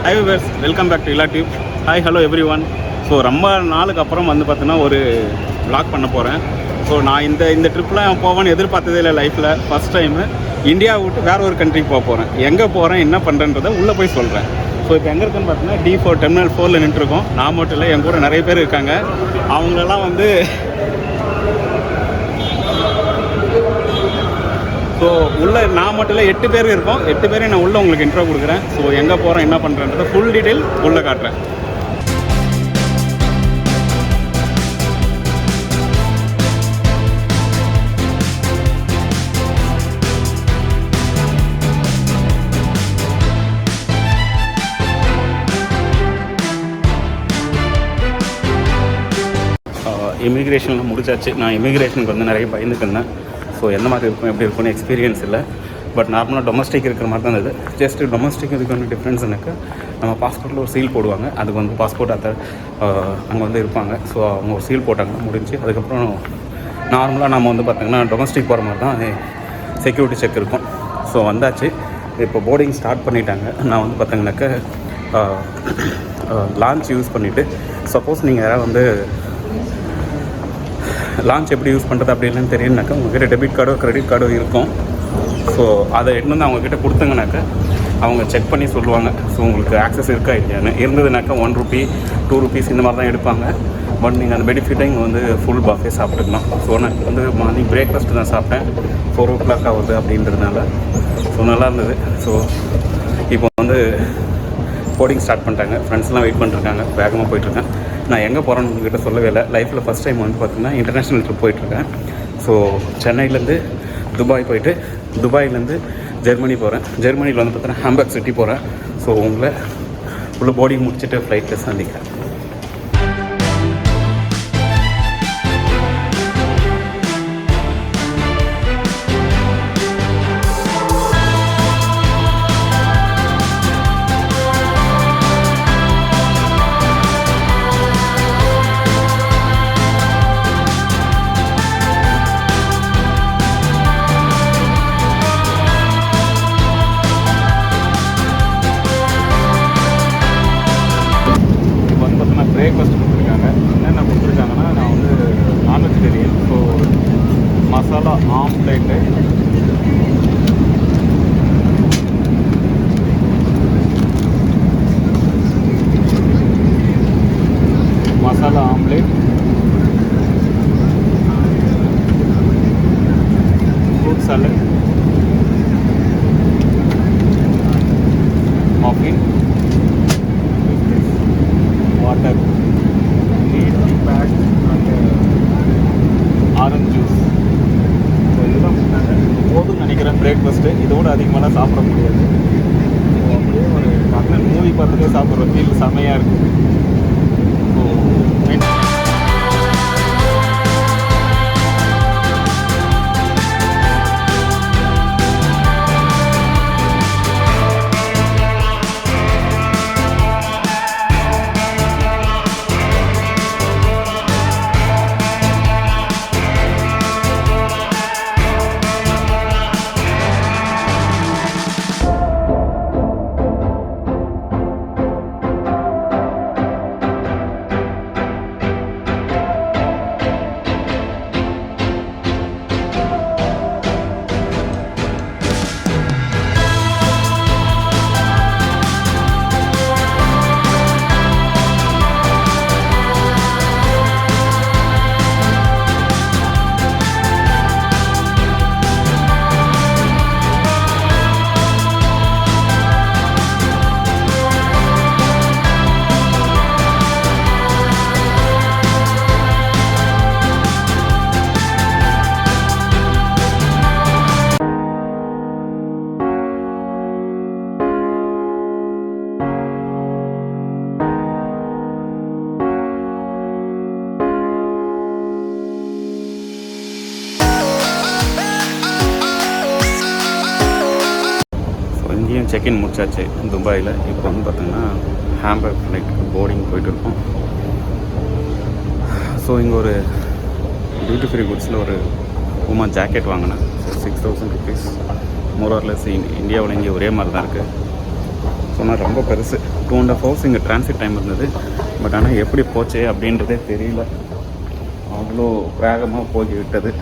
Hi viewers, welcome back to Ila Tube. Hi, hello everyone. So ரொம்ப நாளுக்கு அப்புறம் வந்து பார்த்தீங்கன்னா ஒரு vlog பண்ண போகிறேன். ஸோ நான் இந்த ட்ரிப்பில் போவேன்னு எதிர்பார்த்ததே இல்லை லைஃப்பில். ஃபஸ்ட் டைமு இந்தியாவை விட்டு வேறு ஒரு கண்ட்ரிக்கு போகிறேன். எங்கே போகிறேன் என்ன பண்ணுறேன்றதை உள்ளே போய் சொல்கிறேன். ஸோ இப்போ எங்கே இருக்குன்னு பார்த்தீங்கன்னா D4 டெர்மினல் 4ல் நின்றுருக்கோம். நான் மட்டும் இல்லை, என் கூட நிறைய பேர் இருக்காங்க. அவங்களெல்லாம் வந்து ஸோ உள்ளே நான் மட்டும் இல்லை 8 பேர் இருக்கோம். 8 பேரையும் நான் உள்ளே உங்களுக்கு இன்ட்ரோ கொடுக்குறேன். ஸோ எங்கே போகிறேன் என்ன பண்ணுறேன்றதை ஃபுல் டீட்டெயில் உள்ளே காட்டுறேன். இமிக்ரேஷனில் முடிச்சாச்சு. நான் இமிக்ரேஷனுக்கு வந்து நிறைய பயந்துட்டு இருந்தேன். ஸோ எந்த மாதிரி இருக்கும் எப்படி இருக்கும்னு எக்ஸ்பீரியன்ஸ் இல்லை. பட் நார்மலாக டொமஸ்டிக் இருக்கிற மாதிரி தான் இது. ஜஸ்ட் டொமஸ்டிக் இதுக்கு வந்து டிஃப்ரென்ஸ்னாக்கா நம்ம பாஸ்போர்ட்டில் ஒரு சீல் போடுவாங்க. அதுக்கு வந்து பாஸ்போர்ட் அங்கே வந்து இருப்பாங்க. ஸோ அவங்க ஒரு சீல் போட்டாங்கன்னா முடிஞ்சு. அதுக்கப்புறம் நார்மலாக நம்ம வந்து பார்த்திங்கன்னா டொமஸ்டிக் போகிற மாதிரி தான் செக்யூரிட்டி செக் இருக்கும். ஸோ வந்தாச்சு. இப்போ போர்டிங் ஸ்டார்ட் பண்ணிட்டாங்க. நான் வந்து பார்த்திங்கனாக்கா லான்ச் யூஸ் பண்ணிவிட்டு சப்போஸ் நீங்கள் யாராவது வந்து லான்ச் எப்படி யூஸ் பண்ணுறது அப்படி இல்லைன்னு தெரியும்னாக்கா உங்கள்கிட்ட டெபிட் கார்டோ கிரெடிட் கார்டோ இருக்கும். ஸோ அதை எடுத்து வந்து அவங்கக்கிட்ட கொடுத்தங்கனாக்கா அவங்க செக் பண்ணி சொல்லுவாங்க. ஸோ உங்களுக்கு ஆக்சஸ் இருக்கா இல்லையான்னு. இருந்ததுனாக்கா 1 ரூபி 2 ருபீஸ் இந்த மாதிரி தான் எடுப்பாங்க. பட் நீங்கள் அந்த பெனிஃபிட்டை இங்கே வந்து ஃபுல் பஃபே சாப்பிட்டுக்கலாம். ஸோ நான் வந்து மார்னிங் பிரேக்ஃபாஸ்ட் தான் சாப்பிட்டேன். 4 o'clock ஆகுது அப்படின்றதுனால. ஸோ நல்லா இருந்தது. ஸோ இப்போ வந்து போர்டிங் ஸ்டார்ட் பண்ணிட்டாங்க. ஃப்ரெண்ட்ஸ்லாம் வெயிட் பண்ணிருக்காங்க. வேகமாக போயிட்டுருக்கேன். நான் எங்கே போகிறேன்னு உங்கள்கிட்ட சொல்லவே இல்லை. லைஃப்பில் ஃபஸ்ட் டைம் வந்து பார்த்திங்கன்னா இன்டர்நேஷ்னல் ட்ரிப் போயிட்டுருக்கேன். ஸோ சென்னையிலேருந்து துபாய் போயிட்டு துபாயிலேருந்து ஜெர்மனி போகிறேன். ஜெர்மனியில் வந்து பார்த்தீங்கன்னா ஹாம்பர்க் சிட்டி போகிறேன். ஸோ உங்களை உள்ள போர்டிங் முடிச்சுட்டு ஃப்ளைட்டில் சந்திக்கிறேன். பிரேக்ஃபாஸ்ட் கொடுத்துருக்காங்க. என்னென்ன கொடுத்துருக்காங்கன்னா, நான் வந்து நான் vegetarian. So masala omelette, masala omelette, fruit salad, muffin, water, tea back and orange juice. So இதுதான் கொடுத்தாங்க. போதும்னு நினைக்கிறேன் பிரேக்ஃபாஸ்ட்டு. இதோடு அதிகமாகலாம் சாப்பிட முடியாது. ஸோ அப்படியே ஒரு கண்ணன் மூவி பார்த்துட்டே சாப்பிட்ற ஃபீல் செம்மையாக இருக்குது. ஸோ இங்கேயும் செக்இன் முடிச்சாச்சு துபாயில். இப்போ வந்து பார்த்திங்கன்னா ஹாம்பர்க் ஃப்ளைட்டுக்கு போர்டிங் போயிட்டுருக்கோம். ஸோ இங்கே ஒரு டியூட்டி ஃப்ரீ குட்ஸில் ஒரு பூமா ஜாக்கெட் வாங்கினேன். So 6000 rupees. More or less இந்தியாவில் இங்கே ஒரே மாதிரி தான் இருக்குது. சொன்னால் ரொம்ப பெருசு. 2.5 hours இங்கே டிரான்சிட் டைம் இருந்தது. பட் ஆனால் எப்படி போச்சு அப்படின்றதே தெரியல, அவ்வளோ வேகமாக போய்விட்டது.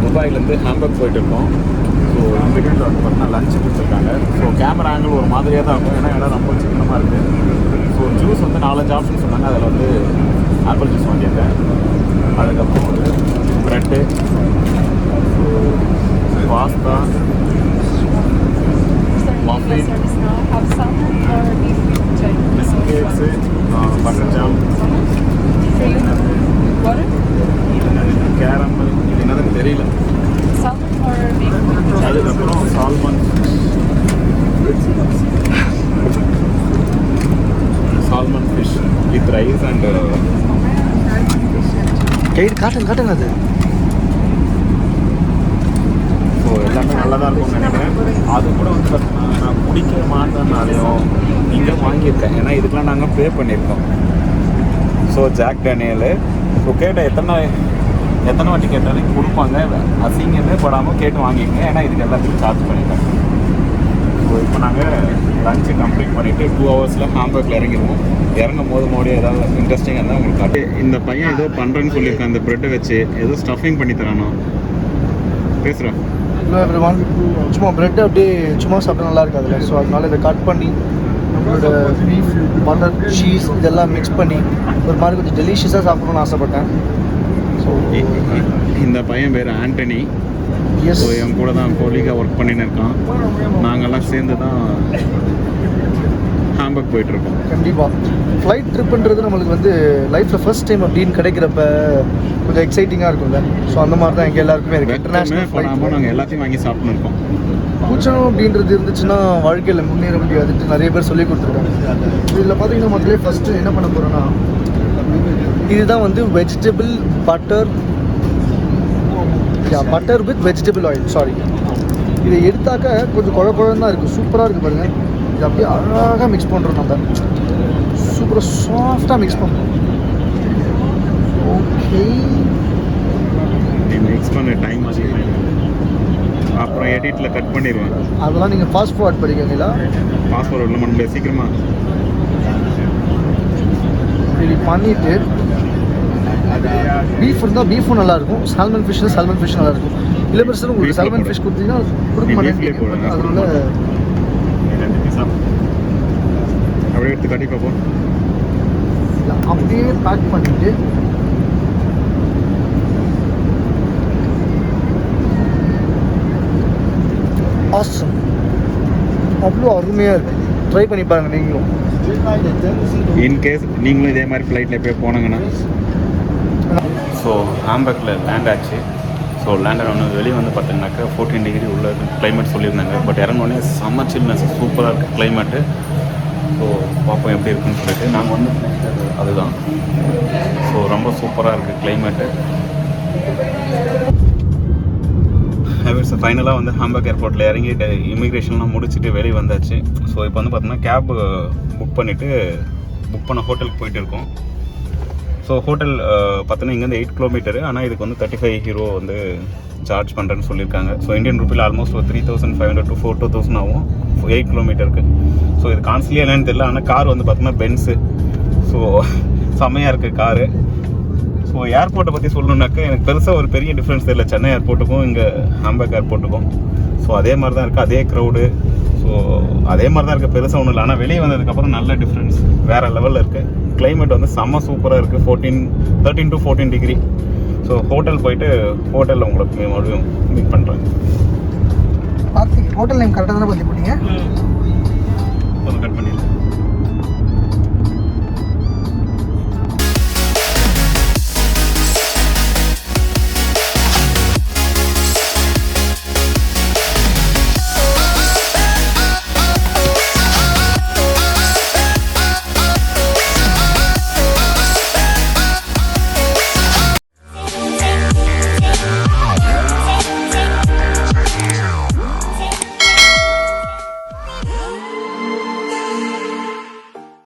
துபாயிலேருந்து ஹாம்பர்க் போயிட்டு இருக்கோம். ஸோ இந்த வீட்டில் வந்து பார்த்தீங்கன்னா லஞ்சு கொடுத்துருக்காங்க. ஸோ கேமரா ஆங்கிள் ஒரு மாதிரியாக தான் இருக்கும், ஏன்னா இடம் ரொம்ப சின்னமாக இருக்குது. ஸோ ஜூஸ் வந்து 4-5 ஆப்ஷன் சொன்னாங்க. அதில் வந்து ஆப்பிள் ஜூஸ் வாங்கியிருக்கேன். அதுக்கப்புறம் ஒரு bread, so pasta, muffin, biscuits, butter jam, caramel, இது என்னதுன்னு தெரியல. அதுக்கப்புறம் salmon fish with rice and காட்டுங்க அது. ஸோ எல்லாமே நல்லா தான் இருக்கும்னு நினைக்கிறேன். அது கூட வந்து பார்த்தீங்கன்னா நான் குடிக்க மாட்டேன்னாலையும் இங்கே வாங்கியிருக்கேன், ஏன்னா இதுக்கெலாம் நாங்கள் பே பண்ணியிருக்கோம். So jack டேனியலு. ஸோ கேட்ட எத்தனை வாட்டி கேட்டாலும் கொடுப்பாங்க, அசிங்கமே படாமல் கேட்டு வாங்கிக்கங்க, ஏன்னா இதுக்கு எல்லாத்துக்கும் சார்ஜ் பண்ணிட்டாங்க. ஸோ இப்போ நாங்கள் லஞ்சு கம்ப்ளீட் பண்ணிவிட்டு 2 hours ஹாம்பர்கில் இறங்கிடுவோம். இறங்கும் போது மறுபடியும் ஏதாவது இன்ட்ரெஸ்டிங்காக இருந்தால் உங்களுக்கு காட்டு. இந்த பையன் ஏதோ பண்ணுறேன்னு சொல்லியிருக்கேன், அந்த ப்ரெட்டை வச்சு ஏதோ ஸ்டஃபிங் பண்ணி தரானோ. பேசுகிறேன். சும்மா ப்ரெட் அப்படியே சும்மா சாப்பிட்டா நல்லா இருக்காதுல்ல, ஸோ அதனால இதை கட் பண்ணி நம்மளோட பீஃப், பட்டர், சீஸ் இதெல்லாம் மிக்ஸ் பண்ணி ஒரு மாதிரி கொஞ்சம் டெலிஷியஸாக சாப்பிடணும்னு ஆசைப்பட்டேன். ஸோ இந்த பையன் பேர் ஆண்டனி. ஸோ என் கூட தான் கோலீகாக ஒர்க் பண்ணின்னு இருக்கான். நாங்கள்லாம் சேர்ந்து தான் ஹாம்பர்க் போயிட்டுருக்கோம். கண்டிப்பாக ஃப்ளைட் ட்ரிப்புன்றது நம்மளுக்கு வந்து லைஃப்பில் ஃபர்ஸ்ட் டைம் அப்படின்னு கிடைக்கிறப்ப கொஞ்சம் எக்ஸைட்டிங்காக இருக்கும்ல. ஸோ அந்த மாதிரி தான் எங்கள் எல்லாருக்குமே இருக்குது. இன்டர்நேஷ்னல் ஃப்ளைட் நாங்கள் எல்லாத்தையும் வாங்கி சாப்பிட்னு இருக்கோம். கூச்சணும் அப்படின்றது இருந்துச்சுன்னா வாழ்க்கையில் முன்னேற முடியாதுன்ட்டு நிறைய பேர் சொல்லி கொடுத்துருக்காங்க. இதில் பார்த்தீங்கன்னா மக்களே ஃபஸ்ட்டு என்ன பண்ண போகிறோன்னா, இதுதான் வந்து vegetable butter with vegetable oil. Sorry, இதை எடுத்தாக்க கொஞ்சம் குழந்தான் தான் இருக்குது, சூப்பராக இருக்குது பாருங்கள். இது அப்படியே அழகாக மிக்ஸ் பண்ணுறோம், நம்ம சூப்பராக சாஃப்டாக மிக்ஸ் பண்ணுறோம். ஓகே, மிக்ஸ் பண்ண டைம் அப்புறம் எடிட்டில் கட் பண்ணிடுவேன். அதெல்லாம் நீங்கள் ஃபாஸ்ட் ஃபார்வர்ட் படிக்கிறீங்களா? ஃபாஸ்ட் ஃபார்வர்டில் பண்ண முடியாது, சீக்கிரமாக இப்படி பண்ணிவிட்டு பீஃப் இருந்தால் பீஃபும் நல்லாயிருக்கும், சால்மன் ஃபிஷ்ஷில் சால்மன் ஃபிஷ் நல்லாயிருக்கும். இல்லை பெருசாக உங்களுக்கு சால்மன் ஃபிஷ் கொடுத்தீங்கன்னா கொடுக்க மாட்டேன். அதனால அப்படியே எடுத்து கட்டி பார்ப்போம். அப்படியே பேக் பண்ணிவிட்டு ஆசம், அவ்வளோ அருமையாக இருக்குது. ட்ரை பண்ணி பாருங்கள் நீங்களும். இன்கேஸ் நீங்களும் இதே மாதிரி ஃப்ளைட்டில் போய் போனாங்கன்னா. ஸோ ஹாம்பர்கில் லேண்ட் ஆச்சு. ஸோ லேண்டர் ஒன்று வெளியே வந்து பார்த்தீங்கன்னாக்கா 14 degree உள்ள கிளைமேட் சொல்லியிருந்தாங்க. பட் இறங்கினோடனே செம்ம சில்னஸ், சூப்பராக இருக்குது கிளைமேட்டு. ஸோ பார்ப்போம் எப்படி இருக்குன்னு சொல்லிட்டு நாங்கள் வந்து அதுதான். ஸோ ரொம்ப சூப்பராக இருக்குது கிளைமேட்டு. ஃபைனலாக வந்து ஹாம்பர்க் ஏர்போர்ட்டில் இறங்கிட்டு இமிக்ரேஷன்லாம் முடிச்சுட்டு வெளியே வந்தாச்சு. ஸோ இப்போ வந்து பார்த்தோம்னா கேப் புக் பண்ண ஹோட்டலுக்கு போயிட்டு இருக்கோம். ஸோ ஹோட்டல் பார்த்தோன்னா இங்கேருந்து 8 கிலோமீட்டரு, ஆனால் இதுக்கு வந்து 35 ஹீரோ வந்து சார்ஜ் பண்ணுறேன்னு சொல்லியிருக்காங்க. ஸோ இந்தியன் ருப்பியில் ஆல்மோஸ்ட் ஒரு 3500 to 4000 ஆகும் 8 கிலோமீட்டருக்கு. ஸோ இது கான்ஸ்ட்லியாக என்னன்னு தெரியல. ஆனால் கார் வந்து பார்த்தோன்னா பென்ஸு. ஸோ செம்மையாக இருக்குது காரு. ஸோ ஏர்போர்ட்டை பற்றி சொல்லணுன்னாக்கா எனக்கு பெருசாக ஒரு பெரிய டிஃப்ரென்ஸ் தெரியல சென்னை ஏர்போர்ட்டுக்கும் இங்கே ஹாம்பர்க் ஏர்போர்ட்டுக்கும். ஸோ அதே மாதிரி தான் இருக்குது, அதே க்ரௌடு. ஸோ அதே மாதிரி தான் இருக்குது, பெருசாக ஒன்றும் இல்லை. ஆனால் வெளியே வந்ததுக்கப்புறம் நல்ல டிஃப்ரென்ஸ் வேறு லெவலில் இருக்குது. கிளைமேட் வந்து செம்ம சூப்பராக இருக்குது. 13 to 14 டிகிரி. ஸோ ஹோட்டல் போயிட்டு ஹோட்டலில் உங்களுக்கு மறுபடியும் மீட் பண்ணுறேன். பார்த்து ஹோட்டல் நேம் கரெக்டாக தானே பார்த்து போட்டீங்க?